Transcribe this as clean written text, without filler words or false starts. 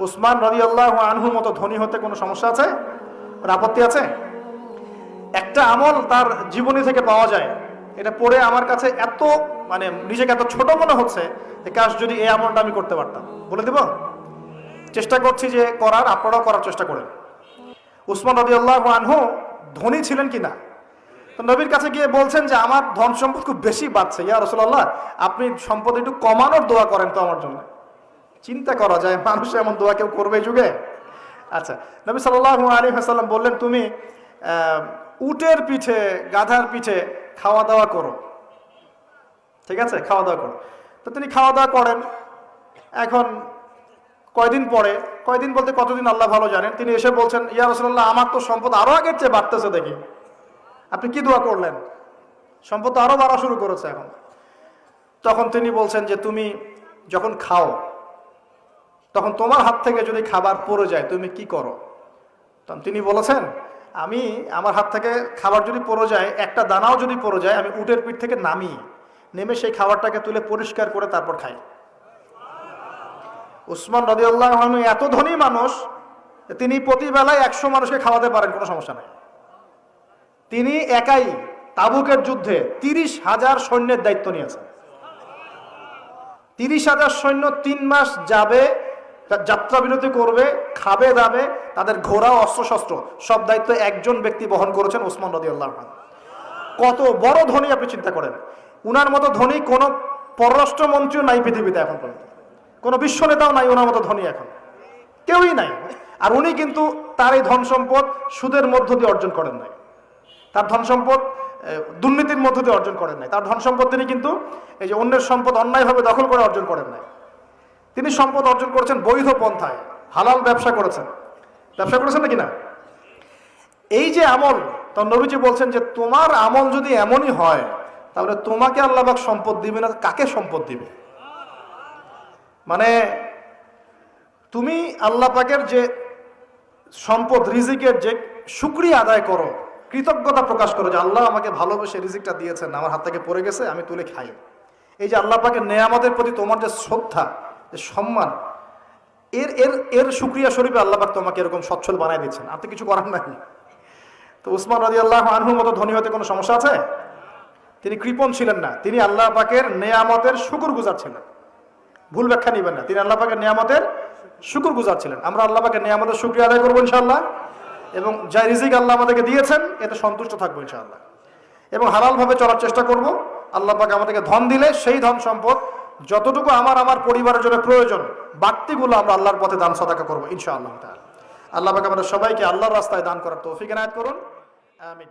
উসমান রাদিয়াল্লাহু আনহুর মতো ধনী হতে কোনো সমস্যা আছে? আপত্তি আছে? একটা আমল তার জীবনী থেকে পাওয়া যায়, এটা পড়ে আমার কাছে এত নিজেকে এত ছোট মনে হচ্ছে যে কাশ যদি এই আমলটা আমি করতে পারতাম। বলে দেব, চেষ্টা করছি যে করার, আপনারাও করার চেষ্টা করেন। উসমান রাদিয়াল্লাহু আনহু ধনী ছিলেন কিনা? তো নবীর কাছে গিয়ে বলছেন যে আমার ধন সম্পদ খুব বেশি বাড়ছে, ইয়া রাসূলুল্লাহ আপনি সম্পদ একটু কমানোর দোয়া করেন তো আমার জন্য। চিন্তা করা যায় মানুষ এমন দোয়া কেউ করবে এই যুগে? আচ্ছা, নবী সাল্লাল্লাহু আলাইহি ওয়াসাল্লাম বললেন তুমি উটের পিঠে, গাধার পিঠে খাওয়া দাওয়া করো, ঠিক আছে, খাওয়া দাওয়া করো। তো তিনি খাওয়া দাওয়া করেন। এখন কয়দিন পরে, কয়দিন বলতে কতদিন আল্লাহ ভালো জানেন, তিনি এসে বলছেন ইয়া রাসূলুল্লাহ আমার তো সম্পদ আরো আগের চেয়ে বাড়তেছে, দেখি আপনি কি দোয়া করলেন, সম্পদ তো আরো বাড়া শুরু করেছে এখন। তখন তিনি বলছেন যে তুমি যখন খাও তখন তোমার হাত থেকে যদি খাবার পড়ে যায় তুমি কি করো? তখন তিনি বলেছেন আমি, আমার হাত থেকে খাবার যদি পড়ে যায়, একটা দানাও যদি পড়ে যায়, আমি উটের পিঠ থেকে নেমে সেই খাবারটাকে তুলে পরিষ্কার করে তারপর খাই। উসমান রাদিয়াল্লাহু আনহু এত ধনী মানুষ, তিনি প্রতিবেলায় 100 মানুষকে খাওয়াতে পারেন, কোনো সমস্যা নাই। তিনি একাই তাবুকের যুদ্ধে 30,000 সৈন্যের দায়িত্ব নিয়েছেন। 30,000 সৈন্য 3 মাস যাবে, যাত্রা বিরতি করবে, খাবে দাবে, তাদের ঘোড়া অস্ত্রশস্ত্র সব দায়িত্ব একজন ব্যক্তি বহন করেছেন, উসমান রাদিয়াল্লাহু আনহু। কত বড় ধনী আপনি চিন্তা করেন। উনার মতো ধনী কোনো পররাষ্ট্রমন্ত্রীও নাই পৃথিবীতে এখন পর্যন্ত, কোনো বিশ্ব নেতাও নাই ওনার মতো ধনী, এখন কেউই নাই। আর উনি কিন্তু তার এই ধন সম্পদ সুদের মধ্য দিয়ে অর্জন করেন নাই, তার ধন সম্পদ দুর্নীতির মধ্য দিয়ে অর্জন করেন নাই, তার ধন সম্পদ তিনি কিন্তু এই যে অন্যের সম্পদ অন্যায়ভাবে দখল করে অর্জন করেন নাই। তিনি সম্পদ অর্জন করেছেন বৈধ পন্থায়, হালাল ব্যবসা করেছেন। ব্যবসা করেছেন নাকি না? এই যে আমল, তখন নবীজি বলছেন যে তোমার আমল যদি এমনই হয় তাহলে তোমাকে আল্লাহ পাক সম্পদ দিবে না, কাকে সম্পদ দিবে? তুমি আল্লাহ পাকের যে সম্পদ, রিজিকের যে শুকরিয়া আদায় করো, কৃতজ্ঞতা প্রকাশ করো যে আল্লাহ আমাকে ভালোবেসে রিজিকটা দিয়েছেন, আমার হাত থেকে পড়ে গেছে, আমি তুলে খাই। এই যে আল্লাহ পাকের নেয়ামতের প্রতি তোমার যে শ্রদ্ধা, যে সম্মান, এর শুকরিয়া স্বরূপে আল্লাহ পাক তোমাকে এরকম সচ্ছল বানায় দিচ্ছেন, আর তো কিছু করার নাই। তো উসমান রাদিয়াল্লাহু আনহুর মতো ধনী হতে কোনো সমস্যা আছে? তিনি কৃপণ ছিলেন না, তিনি আল্লাহ পাকের নেয়ামতের শুকরগুজার ছিলেন। ভুল ব্যাখ্যা নিবেন না, তিনি আল্লাহ পাকের নেয়ামতের শুকরগুজার ছিলেন। আমরা আল্লাহ পাকের নেয়ামতের শুকরিয়া আদায় করবো ইনশাআল্লাহ, এবং যা রিজিক আল্লাহ আমাদেরকে দিয়েছেন এতে সন্তুষ্ট থাকবো ইনশাআল্লাহ, এবং হালালভাবে চলার চেষ্টা করব। আল্লাহ পাক আমাদেরকে ধন দিলে সেই ধন সম্পদ যতটুকু আমার পরিবারের জন্য প্রয়োজন, বাড়তিগুলো আমরা আল্লাহর পথে দান সাদাকা করবো ইনশাআল্লাহ তাআলা। আল্লাহ পাক আমাদের সবাইকে আল্লাহর রাস্তায় দান করার তৌফিক এনায়েত করুন, আমিন।